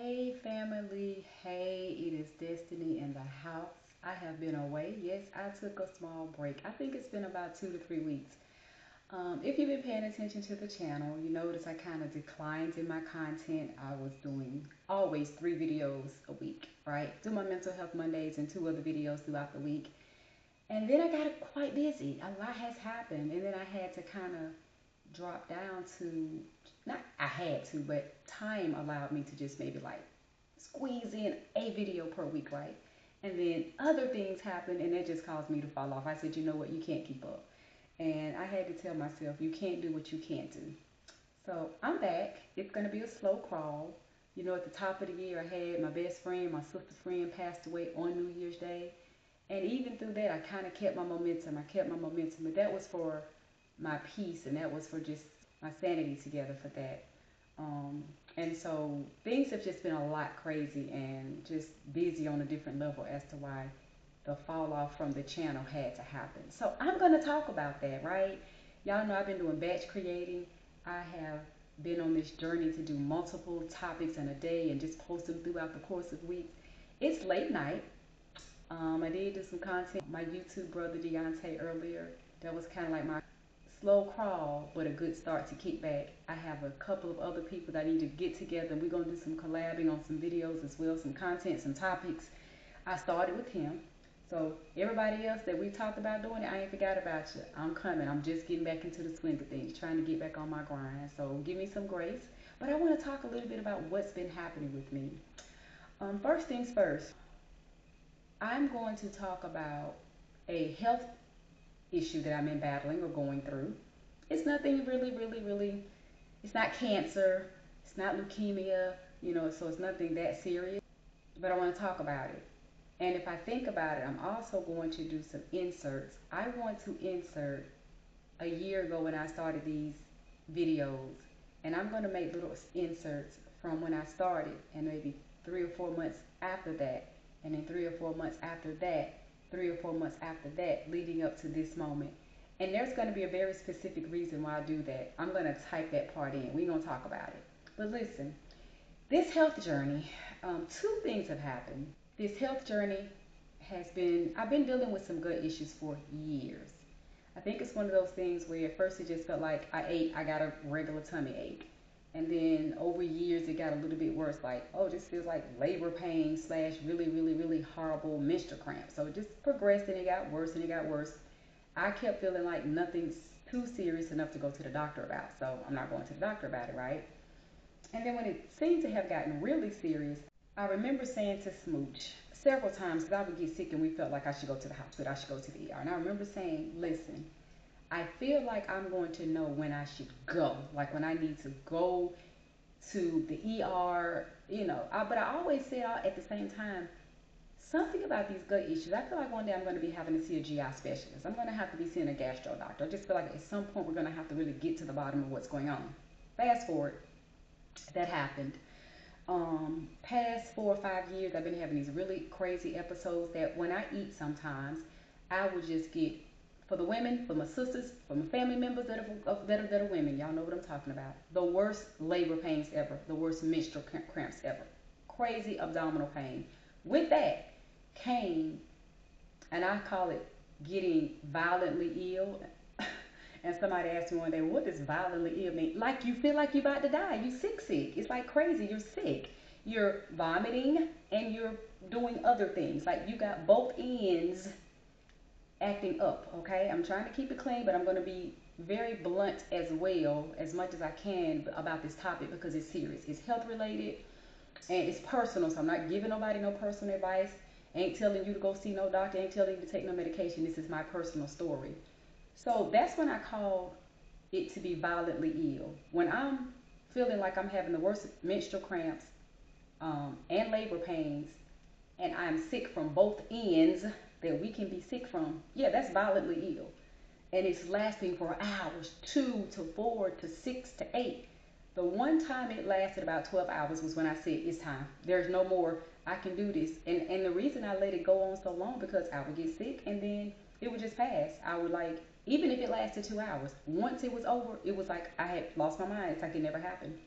Hey family, hey, it is Destiny in the house. I have been away. Yes, I took a small break. I think it's been about 2 to 3 weeks. If you've been paying attention to the channel, you notice I kind of declined in my content. I was doing always 3 videos a week, right? Do my mental health Mondays and 2 other videos throughout the week. And then I got quite busy. A lot has happened. And then I had to kind of drop down to, not I had to, but time allowed me to just maybe like squeeze in a video per week, right? And then other things happened and that just caused me to fall off. I said, you know what, you can't keep up. And I had to tell myself, you can't do what you can't do. So I'm back. It's going to be a slow crawl. You know, at the top of the year, I had my best friend, my sister's friend passed away on New Year's Day. And even through that, I kind of kept my momentum. I kept my momentum. But that was for my peace and that was for just my sanity together for that. And so things have just been a lot crazy and just busy on a different level as to why the fall off from the channel had to happen. So I'm going to talk about that, right? Y'all know I've been doing batch creating. I have been on this journey to do multiple topics in a day and just post them throughout the course of weeks. It's late night. I did do some content. My YouTube brother Deontay earlier. That was kind of like my slow crawl, but a good start to kick back. I have a couple of other people that I need to get together, and we're going to do some collabing on some videos as well, some content, some topics. I started with him. So everybody else that we talked about doing it, I ain't forgot about you. I'm coming. I'm just getting back into the swing of things, trying to get back on my grind. So give me some grace. But I want to talk a little bit about what's been happening with me. First things first, I'm going to talk about a health issue that I'm in battling or going through. It's nothing really, it's not cancer, it's not leukemia, so it's nothing that serious, but I want to talk about it. And if I think about it, I'm also going to do some inserts. I want to insert a year ago when I started these videos, and I'm going to make little inserts from when I started and maybe 3 or 4 months after that, and then 3 or 4 months after that, 3 or 4 months after that, leading up to this moment. And there's going to be a very specific reason why I do that. I'm going to type that part in. We're going to talk about it. But listen, this health journey, 2 things have happened. This health journey I've been dealing with some gut issues for years. I think it's one of those things where at first it just felt like I got a regular tummy ache. And then over years it got a little bit worse, like, oh, this feels like labor pain slash really horrible menstrual cramp. So it just progressed and it got worse and it got worse. I kept feeling like nothing's too serious enough to go to the doctor about. So I'm not going to the doctor about it, right? And then when it seemed to have gotten really serious, I remember saying to Smooch several times, because I would get sick and we felt like I should go to the hospital, I should go to the ER. And I remember saying, listen, I feel like I'm going to know when I should go, like when I need to go to the ER, but I always said at the same time, something about these gut issues. I feel like one day I'm going to be having to see a GI specialist. I'm going to have to be seeing a gastro doctor. I just feel like at some point we're going to have to really get to the bottom of what's going on. Fast forward, that happened. Past 4 or 5 years, I've been having these really crazy episodes that when I eat sometimes, I would just get, for the women, for my sisters, for my family members that are women, y'all know what I'm talking about. The worst labor pains ever, the worst menstrual cramps ever. Crazy abdominal pain. With that came, and I call it getting violently ill. And somebody asked me one day, what does violently ill mean? Like you feel like you're about to die. You sick. It's like crazy. You're sick. You're vomiting and you're doing other things. Like you got both ends acting up, okay? I'm trying to keep it clean, but I'm going to be very blunt as well, as much as I can about this topic because it's serious. It's health related and it's personal, so I'm not giving nobody no personal advice. Ain't telling you to go see no doctor. Ain't telling you to take no medication. This is my personal story. So that's when I call it to be violently ill. When I'm feeling like I'm having the worst menstrual cramps and labor pains, and I'm sick from both ends that we can be sick from, yeah, that's violently ill. And it's lasting for hours, 2 to 4 to 6 to 8. The one time it lasted about 12 hours was when I said, it's time. There's no more. I can do this. And the reason I let it go on so long because I would get sick and then it would just pass. I would even if it lasted 2 hours, once it was over, it was like I had lost my mind. It's like it never happened.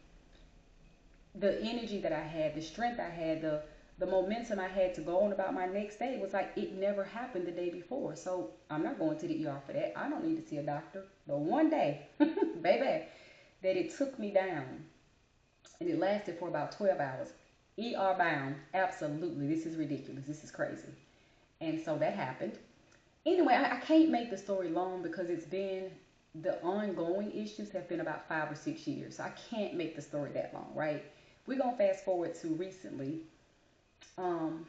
the energy that I had, the strength I had, the momentum I had to go on about my next day was like it never happened the day before. So I'm not going to the ER for that. I don't need to see a doctor. The one day, baby, that it took me down and it lasted for about 12 hours. ER bound. Absolutely. This is ridiculous. This is crazy. And so that happened. Anyway, I can't make the story long because it's been, the ongoing issues have been about 5 or 6 years. So I can't make the story that long, right? We're going to fast forward to recently. Um,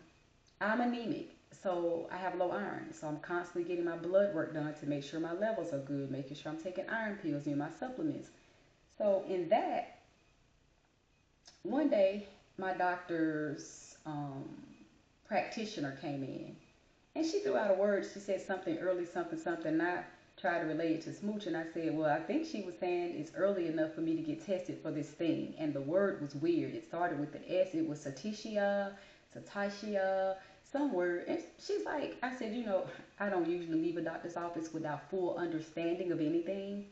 I'm anemic, so I have low iron. So I'm constantly getting my blood work done to make sure my levels are good, making sure I'm taking iron pills and my supplements. So in that, one day, my doctor's practitioner came in, and she threw out a word. She said something early, something, something. And I tried to relate it to smooch, and I said, well, I think she was saying it's early enough for me to get tested for this thing. And the word was weird. It started with the S. It was Satishia, some word. And she's like, I said, I don't usually leave a doctor's office without full understanding of anything.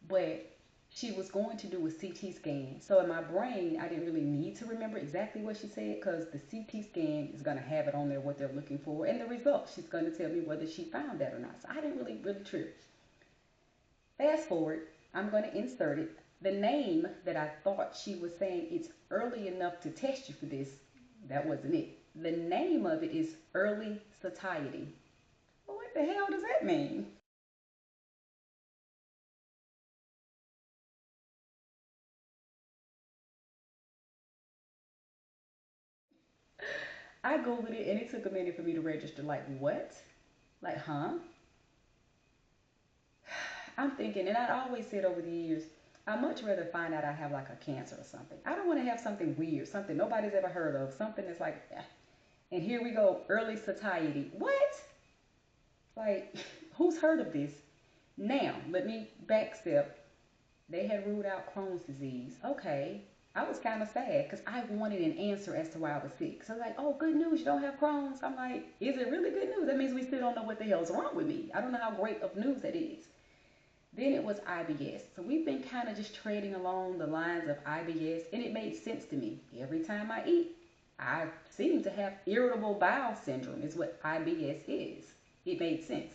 But she was going to do a CT scan. So in my brain, I didn't really need to remember exactly what she said because the CT scan is going to have it on there what they're looking for. And the results, she's going to tell me whether she found that or not. So I didn't really trip. Fast forward, I'm going to insert it. The name that I thought she was saying it's early enough to test you for this, that wasn't it. The name of it is early satiety. Well, what the hell does that mean? I Googled it and it took a minute for me to register. Like, what? Like, huh? I'm thinking, and I always said over the years, I'd much rather find out I have like a cancer or something. I don't want to have something weird, something nobody's ever heard of, something that's like, and here we go, early satiety. What? Like, who's heard of this? Now, let me backstep. They had ruled out Crohn's disease. Okay. I was kind of sad because I wanted an answer as to why I was sick. So, like, oh, good news, you don't have Crohn's. I'm like, is it really good news? That means we still don't know what the hell's wrong with me. I don't know how great of news that is. Then it was IBS. So we've been kind of just trading along the lines of IBS, and it made sense to me. Every time I eat, I seem to have irritable bowel syndrome, is what IBS is. It made sense.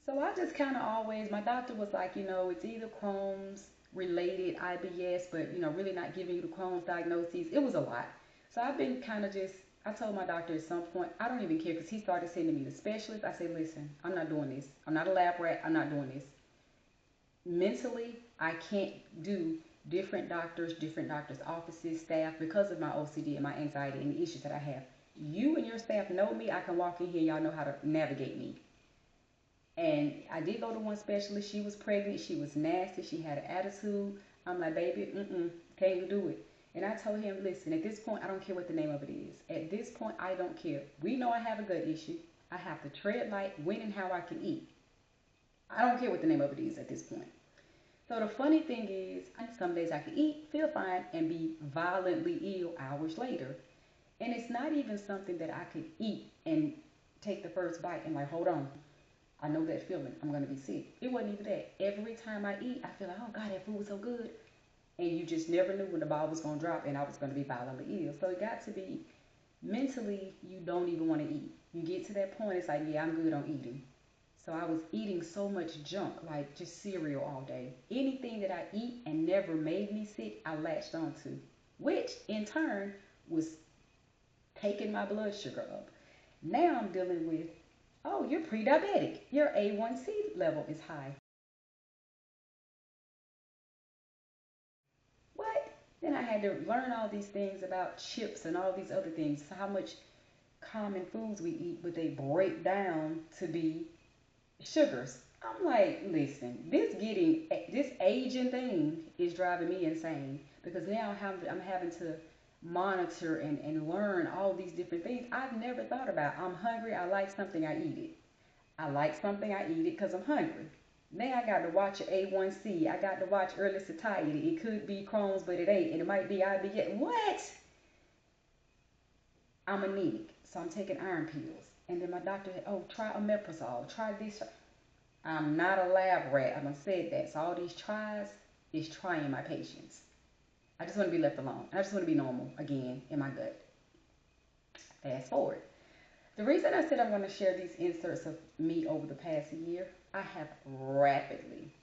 So I just kind of always, my doctor was like, it's either Crohn's related IBS, but, really not giving you the Crohn's diagnosis. It was a lot. So I've been kind of just, I told my doctor at some point, I don't even care because he started sending me to specialists. I said, listen, I'm not doing this. I'm not a lab rat. I'm not doing this. Mentally, I can't do different doctors' offices, staff because of my OCD and my anxiety and the issues that I have. You and your staff know me. I can walk in here. Y'all know how to navigate me. And I did go to one specialist. She was pregnant. She was nasty. She had an attitude. I'm like, baby, can't do it. And I told him, listen, at this point, I don't care what the name of it is. At this point, I don't care. We know I have a gut issue. I have to tread light when and how I can eat. I don't care what the name of it is at this point. So the funny thing is, some days I can eat, feel fine, and be violently ill hours later. And it's not even something that I could eat and take the first bite and like, hold on. I know that feeling. I'm going to be sick. It wasn't even that. Every time I eat, I feel like, oh God, that food was so good. And you just never knew when the ball was going to drop and I was going to be violently ill. So it got to be mentally, you don't even want to eat. You get to that point, it's like, yeah, I'm good on eating. So I was eating so much junk, like just cereal all day. Anything that I eat and never made me sick, I latched onto, which in turn was taking my blood sugar up. Now I'm dealing with, oh, you're pre-diabetic. Your A1C level is high. What? Then I had to learn all these things about chips and all these other things. How much common foods we eat, but they break down to be sugars. I'm like, listen, this aging thing is driving me insane because now I'm having to monitor and learn all these different things I've never thought about. I'm hungry. I like something. I eat it. I like something. I eat it because I'm hungry. Now I got to watch A1C. I got to watch early satiety. It could be Crohn's, but it ain't. And it might be IBS. What? I'm anemic, so I'm taking iron pills. And then my doctor said, oh, try omeprazole. Try this. I'm not a lab rat. I done said that. So all these tries is trying my patience. I just want to be left alone. I just want to be normal again in my gut. Fast forward. The reason I said I'm going to share these inserts of me over the past year, I have rapidly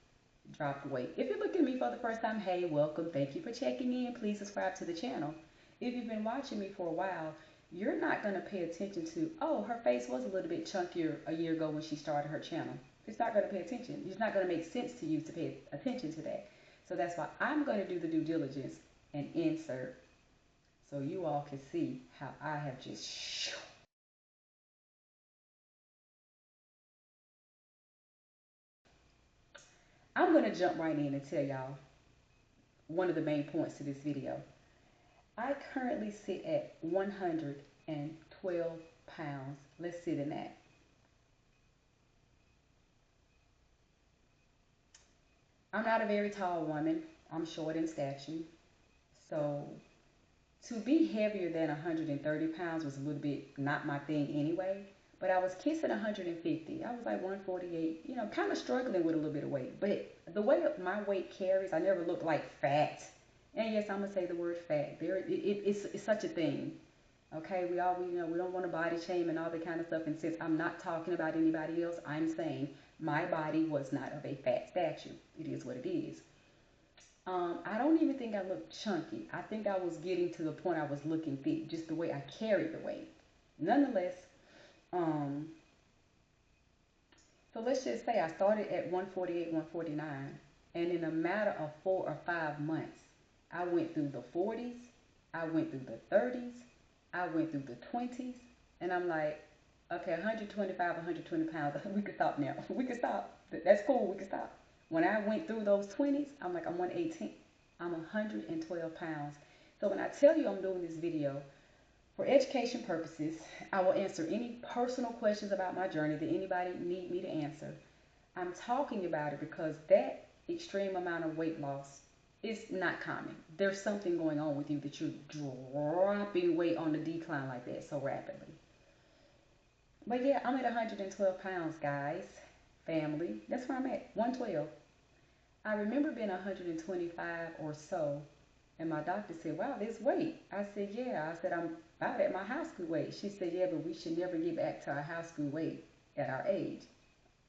dropped weight. If you're looking at me for the first time, hey, welcome. Thank you for checking in. Please subscribe to the channel. If you've been watching me for a while, you're not going to pay attention to, oh, her face was a little bit chunkier a year ago when she started her channel. It's not going to pay attention. It's not going to make sense to you to pay attention to that. So that's why I'm going to do the due diligence and insert so you all can see how I have just... I'm going to jump right in and tell y'all one of the main points to this video. I currently sit at 112 pounds. Let's sit in that. I'm not a very tall woman. I'm short in stature. So to be heavier than 130 pounds was a little bit not my thing anyway. But I was kissing 150. I was like 148, you know, kind of struggling with a little bit of weight. But the way my weight carries, I never looked like fat. And yes, I'm going to say the word fat. It's such a thing. Okay, we don't want to body shame and all that kind of stuff. And since I'm not talking about anybody else, I'm saying my body was not of a fat stature. It is what it is. I don't even think I looked chunky. I think I was getting to the point I was looking fit, just the way I carried the weight. Nonetheless, so let's just say I started at 148, 149, and in a matter of 4 or 5 months, I went through the 40s, I went through the 30s, I went through the 20s, and I'm like, okay, 125, 120 pounds, we can stop now. We can stop. That's cool, we can stop. When I went through those 20s, I'm like, I'm 118. I'm 112 pounds. So when I tell you I'm doing this video, for education purposes, I will answer any personal questions about my journey that anybody need me to answer. I'm talking about it because that extreme amount of weight loss is not common. There's something going on with you that you're dropping weight on the decline like that so rapidly. But yeah, I'm at 112 pounds, guys, family. That's where I'm at, 112. I remember being 125 or so, and my doctor said, wow, this weight. I said, yeah. I said, I'm about at my high school weight. She said, yeah, but we should never get back to our high school weight at our age.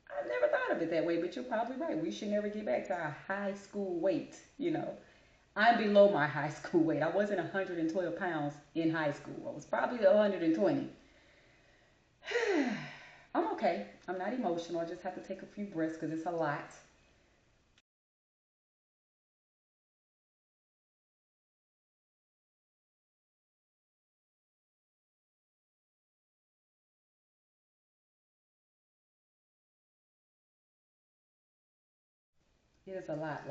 I never thought of it that way, but you're probably right. We should never get back to our high school weight, you know. I'm below my high school weight. I wasn't 112 pounds in high school. I was probably 120. I'm okay. I'm not emotional. I just have to take a few breaths because it's a lot. It is a lot.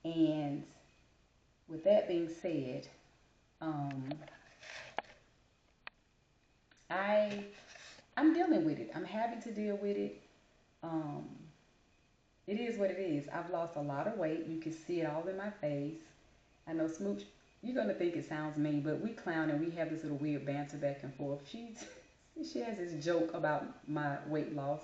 And with that being said, um, I'm dealing with it. I'm having to deal with it. Um, it is what it is. I've lost a lot of weight. You can see it all in my face. I know Smooch, you're gonna think it sounds mean, but we clown and we have this little weird banter back and forth. She has this joke about my weight loss.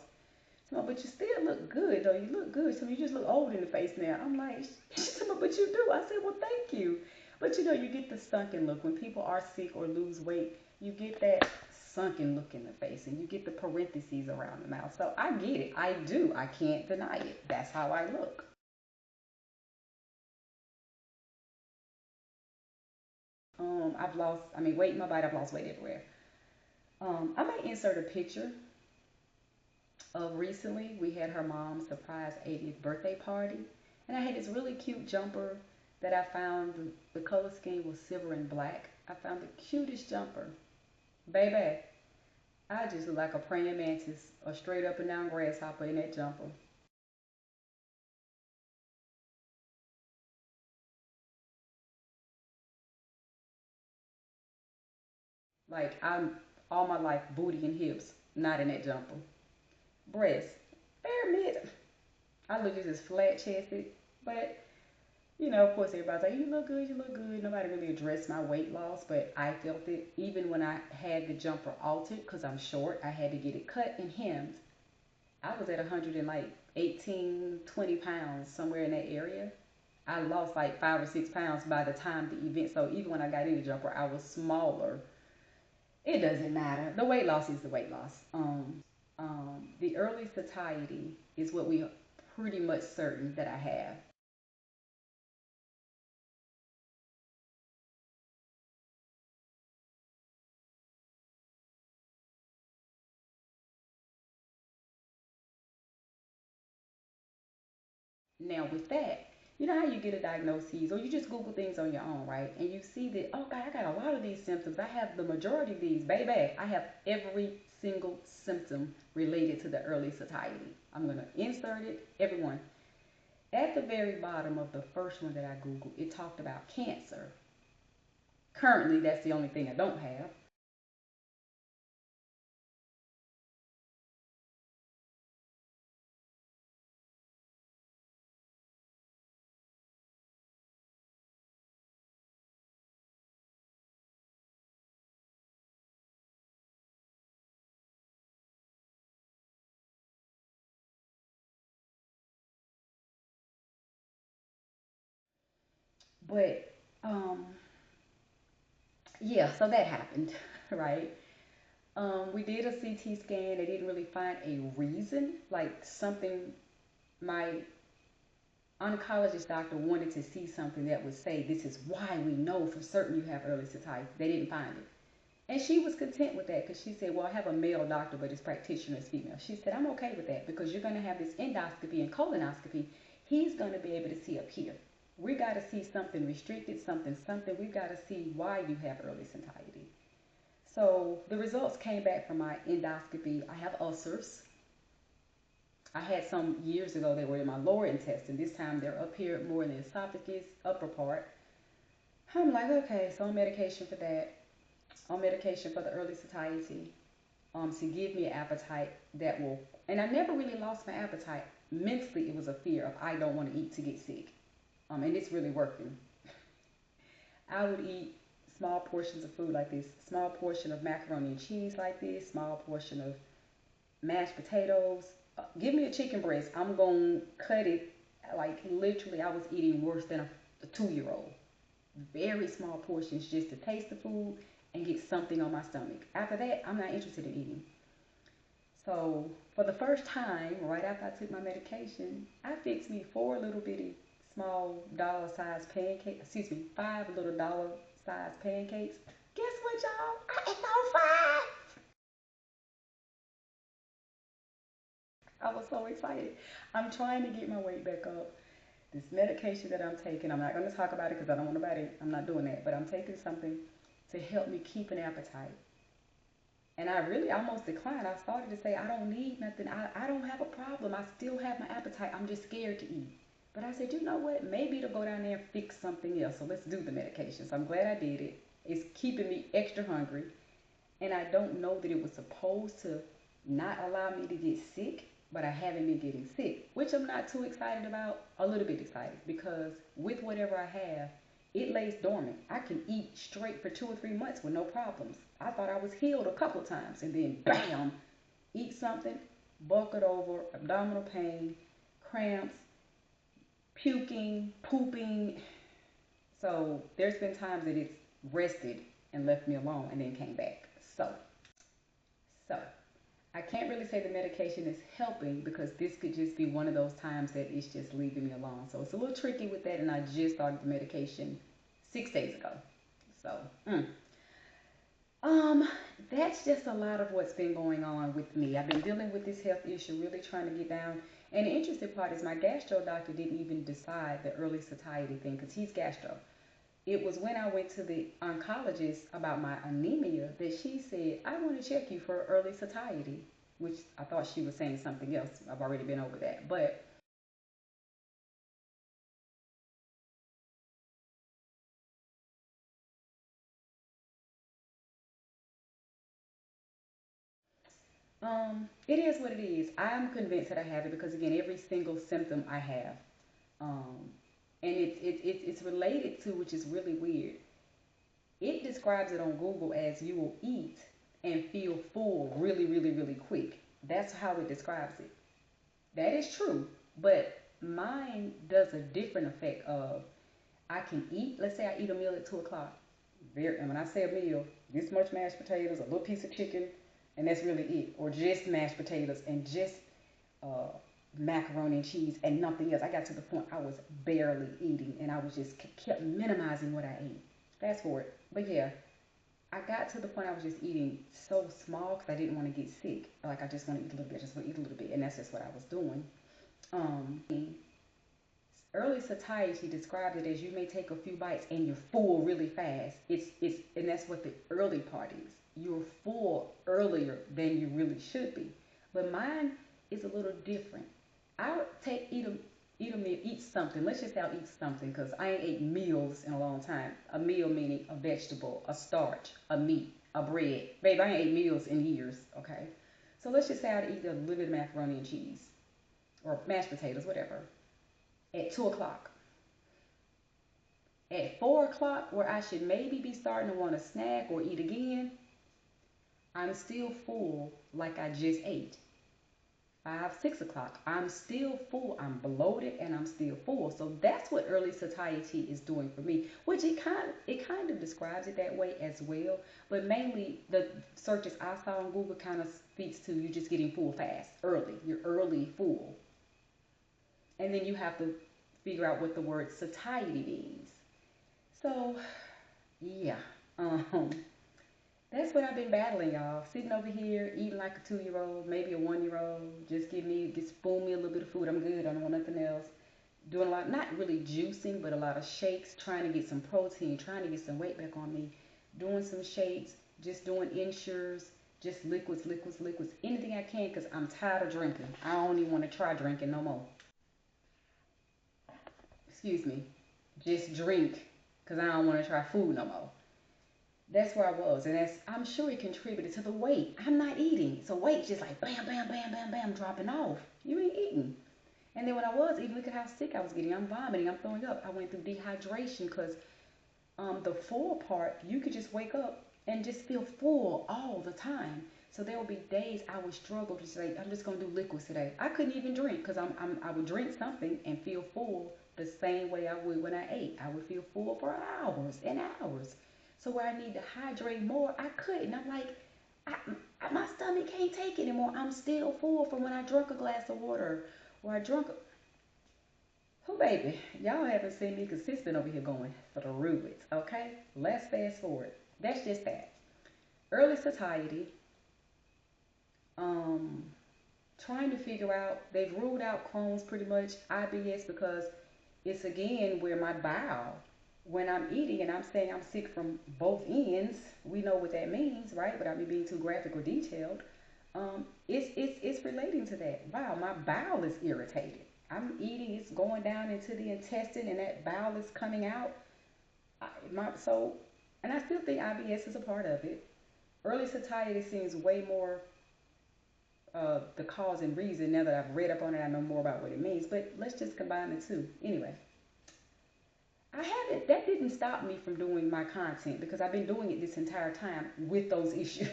So, but you still look good though. You look good. So you just look old in the face now. I'm like, she said, but you do. I said, well, thank you. But you know, you get the sunken look when people are sick or lose weight. You get that sunken look in the face, and you get the parentheses around the mouth. So I get it. I do. I can't deny it. That's how I look. I've lost. I mean, weight in my body. I've lost weight everywhere. I might insert a picture of recently. We had her mom's surprise 80th birthday party, and I had this really cute jumper that I found. The color scheme was silver and black. I found the cutest jumper. Baby, I just look like a praying mantis, a straight up and down grasshopper in that jumper. Like I'm all my life booty and hips, not in that jumper. Breasts, bare mid. I look just as flat chested, but you know, of course, everybody's like, you look good, you look good. Nobody really addressed my weight loss, but I felt it. Even when I had the jumper altered, because I'm short, I had to get it cut and hemmed. I was at 118, 20 pounds, somewhere in that area. I lost like 5 or 6 pounds by the time the event. So even when I got in the jumper, I was smaller. It doesn't matter. The weight loss is the weight loss. The early satiety is what we are pretty much certain that I have. Now with that, you know how you get a diagnosis or you just Google things on your own, right? And you see that, oh God, I got a lot of these symptoms. I have the majority of these, baby. I have every single symptom related to the early satiety. I'm gonna insert it, everyone. At the very bottom of the first one that I Googled, it talked about cancer. Currently, that's the only thing I don't have. But yeah, so that happened, right? We did a CT scan. They didn't really find a reason, like something. My oncologist doctor wanted to see something that would say this is why we know for certain you have early satiety. They didn't find it. And she was content with that because she said, well, I have a male doctor, but his practitioner is female. She said, I'm okay with that because you're going to have this endoscopy and colonoscopy. He's going to be able to see up here. We got to see something restricted, something. We've got to see why you have early satiety. So the results came back from my endoscopy. I have ulcers. I had some years ago, they were in my lower intestine. This time they're up here more in the esophagus, upper part. I'm like, okay, so on medication for that. On medication for the early satiety. To give me an appetite that will, and I never really lost my appetite. Mentally, it was a fear of I don't want to eat to get sick. And it's really working. I would eat small portions of food like this, small portion of macaroni and cheese like this, small portion of mashed potatoes. Give me a chicken breast. I'm going to cut it like literally I was eating worse than a 2 year old. Very small portions just to taste the food and get something on my stomach. After that, I'm not interested in eating. So for the first time, right after I took my medication, I fixed me four little bitty small dollar sized pancakes. Excuse me, five little dollar sized pancakes. Guess what, y'all? I ate all five. I was so excited. I'm trying to get my weight back up. This medication that I'm taking, I'm not going to talk about it because I don't want nobody, I'm not doing that, but I'm taking something to help me keep an appetite. And I really almost declined. I started to say, I don't need nothing. I don't have a problem. I still have my appetite. I'm just scared to eat. But I said, you know what? Maybe to go down there and fix something else. So let's do the medication. So I'm glad I did it. It's keeping me extra hungry. And I don't know that it was supposed to not allow me to get sick, but I haven't been getting sick, which I'm not too excited about. A little bit excited because with whatever I have, it lays dormant. I can eat straight for 2 or 3 months with no problems. I thought I was healed a couple times and then bam, eat something, bucket over, abdominal pain, cramps, puking, pooping. So there's been times that it's rested and left me alone and then came back. So I can't really say the medication is helping because this could just be one of those times that it's just leaving me alone. So it's a little tricky with that, and I just started the medication 6 days ago. So, um, that's just a lot of what's been going on with me. I've been dealing with this health issue, really trying to get down. And the interesting part is my gastro doctor didn't even decide the early satiety thing because he's gastro. It was when I went to the oncologist about my anemia that she said, I want to check you for early satiety, which I thought she was saying something else. I've already been over that. But it is what it is. I'm convinced that I have it because, again, every single symptom I have. Um, and it's related to, which is really weird. It describes it on Google as you will eat and feel full really, really, really quick. That's how it describes it. That is true. But mine does a different effect of, I can eat, let's say I eat a meal at 2 o'clock. And when I say a meal, this much mashed potatoes, a little piece of chicken, and that's really it. Or just mashed potatoes and just uh, macaroni and cheese and nothing else. I got to the point I was barely eating, and I was just kept minimizing what I ate. Fast forward. But yeah, I got to the point I was just eating so small because I didn't want to get sick. Like, I just want to eat a little bit, I just want to eat a little bit, and that's just what I was doing. Um, Early satiety describes it as you may take a few bites and you're full really fast. And that's what the early part is. You're full earlier than you really should be. But mine is a little different. I'll eat a meal, eat something. Let's just say I'll eat something because I ain't ate meals in a long time. A meal meaning a vegetable, a starch, a meat, a bread. Babe, I ain't ate meals in years, okay? So let's just say I'd eat a little bit of macaroni and cheese or mashed potatoes, whatever, at 2 o'clock. At 4 o'clock, where I should maybe be starting to want to snack or eat again, I'm still full like I just ate. 5, 6 o'clock, I'm still full. I'm bloated and I'm still full. So that's what early satiety is doing for me, which it kind of describes it that way as well. But mainly the searches I saw on Google kind of speaks to you just getting full fast, early. You're early full. And then you have to figure out what the word satiety means. So, yeah, that's what I've been battling, y'all. Sitting over here, eating like a 2-year-old, maybe a 1-year-old. Just spoon me a little bit of food. I'm good. I don't want nothing else. Doing a lot, not really juicing, but a lot of shakes, trying to get some protein, trying to get some weight back on me. Doing some shakes, just doing insures, just liquids, anything I can because I'm tired of drinking. I don't even want to try drinking no more. Excuse me. Just drink because I don't want to try food no more. That's where I was, and I'm sure it contributed to the weight. I'm not eating, so weight just like bam, bam, bam, bam, bam, dropping off. You ain't eating. And then when I was eating, look at how sick I was getting. I'm vomiting, I'm throwing up. I went through dehydration because the full part, you could just wake up and just feel full all the time. So there would be days I would struggle to say, I'm just gonna do liquids today. I couldn't even drink because I would drink something and feel full the same way I would when I ate. I would feel full for hours and hours. So where I need to hydrate more, I couldn't. I'm like, my stomach can't take it anymore. I'm still full from when I drank a glass of water or I drunk. Oh, baby, y'all haven't seen me consistent over here going through it, okay? Let's fast forward. That's just that. Early satiety, um, trying to figure out, they've ruled out Crohn's pretty much, IBS, because it's again where my bowel, when I'm eating and I'm saying I'm sick from both ends, we know what that means, right? Without me being too graphic or detailed. It's relating to that. Wow, my bowel is irritated. I'm eating, it's going down into the intestine, and that bowel is coming out. And I still think IBS is a part of it. Early satiety seems way more the cause and reason. Now that I've read up on it, I know more about what it means. But let's just combine the two. Anyway, that didn't stop me from doing my content because I've been doing it this entire time with those issues.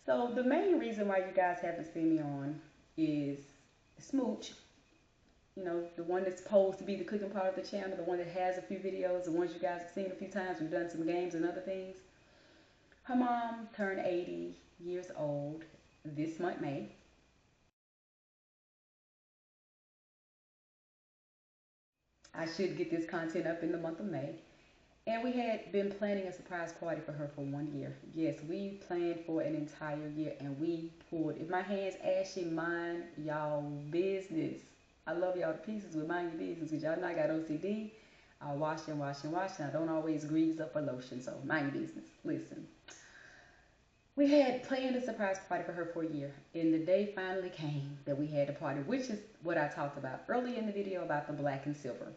So the main reason why you guys haven't seen me on is Smooch. You know, the one that's supposed to be the cooking part of the channel, the one that has a few videos, the ones you guys have seen a few times. We've done some games and other things. Her mom turned 80 years old this month, May. I should get this content up in the month of May. And we had been planning a surprise party for her for 1 year. Yes, we planned for an entire year and we pulled. If my hand's ashy, mind y'all business. I love y'all to pieces with mind your business because y'all know I got OCD. I wash and wash and wash and I don't always grease up for lotion. So mind your business. Listen. We had planned a surprise party for her for a year. And the day finally came that we had the party, which is what I talked about earlier in the video about the black and silver.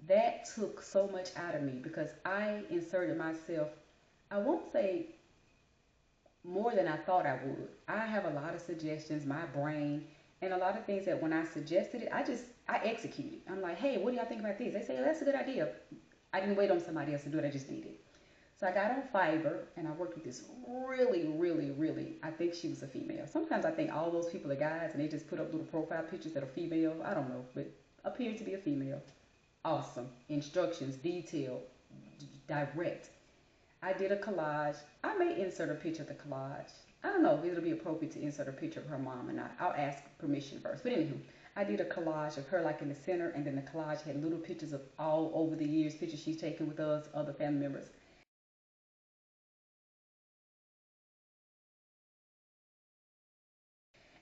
That took so much out of me because I inserted myself. I won't say more than I thought I would. I have a lot of suggestions, my brain, and a lot of things that when I suggested it, I executed. I'm like, hey, what do y'all think about this? They say, oh, that's a good idea. I didn't wait on somebody else to do it. I just did it. So I got on Fiverr and I worked with this really, I think she was a female. Sometimes I think all those people are guys and they just put up little profile pictures that are female. I don't know, but appeared to be a female. Awesome. Instructions, detailed, direct. I did a collage. I may insert a picture of the collage. I don't know if it'll be appropriate to insert a picture of her mom or not. I'll ask permission first. But anywho, I did a collage of her like in the center, and then the collage had little pictures of all over the years, pictures she's taken with us, other family members.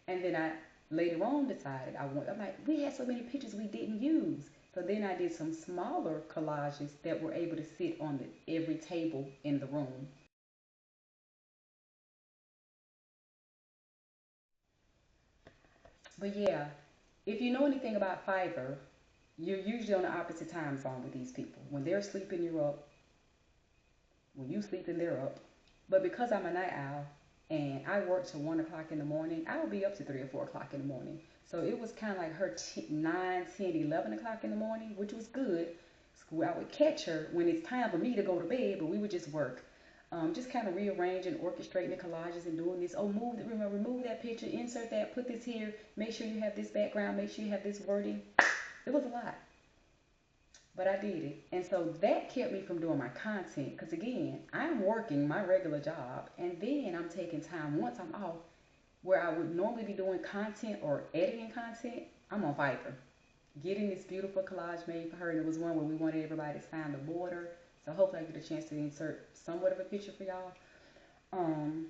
And then I later on decided I'm like, we had so many pictures we didn't use. So then I did some smaller collages that were able to sit on every table in the room. But yeah, if you know anything about Fiverr, you're usually on the opposite time zone with these people. When they're sleeping, you're up. When you sleeping, they're up. But because I'm a night owl and I work till 1 o'clock in the morning, I'll be up to 3 or 4 o'clock in the morning. So it was kind of like her 9, 10, 11 o'clock in the morning, which was good. So I would catch her when it's time for me to go to bed, but we would just work. Just kind of rearranging, orchestrating the collages and doing this. Oh, remove that picture, insert that, put this here, make sure you have this background, make sure you have this wording. It was a lot, but I did it. And so that kept me from doing my content because, again, I'm working my regular job and then I'm taking time once I'm off where I would normally be doing content or editing content. I'm on Fiverr getting this beautiful collage made for her, and it was one where we wanted everybody to sign the border. So hopefully I get a chance to insert somewhat of a picture for y'all. Um,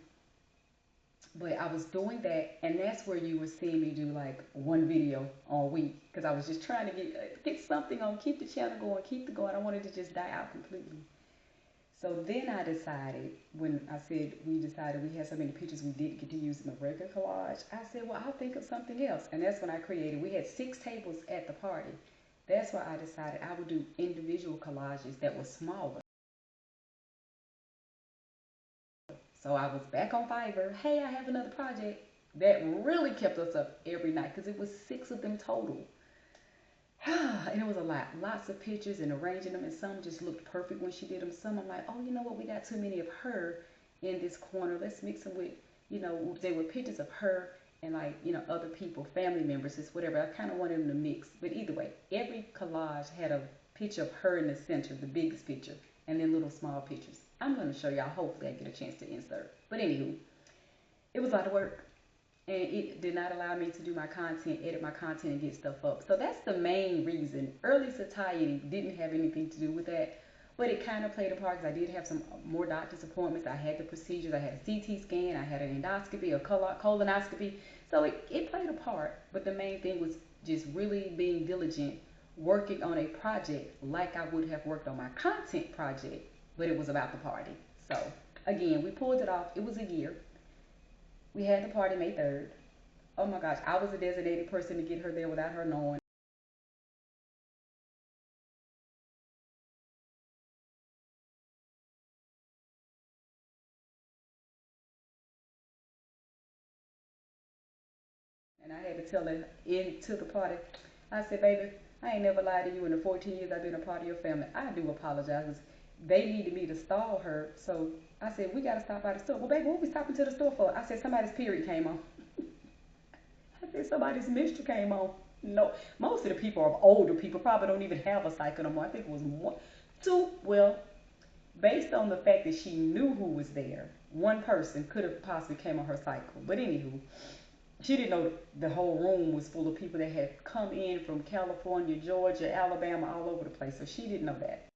but I was doing that, and that's where you were seeing me do like one video a week because I was just trying to get something on, keep the channel going, keep it going. I wanted to just die out completely. So then I decided, when I said we decided we had so many pictures we didn't get to use in the regular collage, I said, well, I'll think of something else. And that's when I created, we had 6 tables at the party. That's why I decided I would do individual collages that were smaller. So I was back on Fiverr. Hey, I have another project. That really kept us up every night because it was 6 of them total. And it was a lot. Lots of pictures and arranging them, and some just looked perfect when she did them. Some I'm like, oh, you know what? We got too many of her in this corner. Let's mix them with, they were pictures of her and like, other people, family members, just whatever. I kind of wanted them to mix. But either way, every collage had a picture of her in the center, the biggest picture, and then little small pictures. I'm going to show y'all. Hopefully I get a chance to insert. But anywho, it was a lot of work. And it did not allow me to do my content, edit my content, and get stuff up. So that's the main reason. Early satiety didn't have anything to do with that, but it kind of played a part because I did have some more doctor's appointments. I had the procedures. I had a CT scan. I had an endoscopy, a colonoscopy. So it played a part, but the main thing was just really being diligent, working on a project like I would have worked on my content project, but it was about the party. So again, we pulled it off. It was a year. We had the party May 3rd. Oh my gosh, I was a designated person to get her there without her knowing. And I had to tell her into the party. I said, baby, I ain't never lied to you in the 14 years I've been a part of your family. I do apologize. 'Cause they needed me to stall her. So I said, we got to stop by the store. Well, baby, what we stopping to the store for? I said, somebody's period came on. I said, somebody's menstrual came on. No, most of the people are older people, probably don't even have a cycle no more. I think it was 1, 2. Well, based on the fact that she knew who was there, one person could have possibly came on her cycle. But anywho, she didn't know the whole room was full of people that had come in from California, Georgia, Alabama, all over the place. So she didn't know that.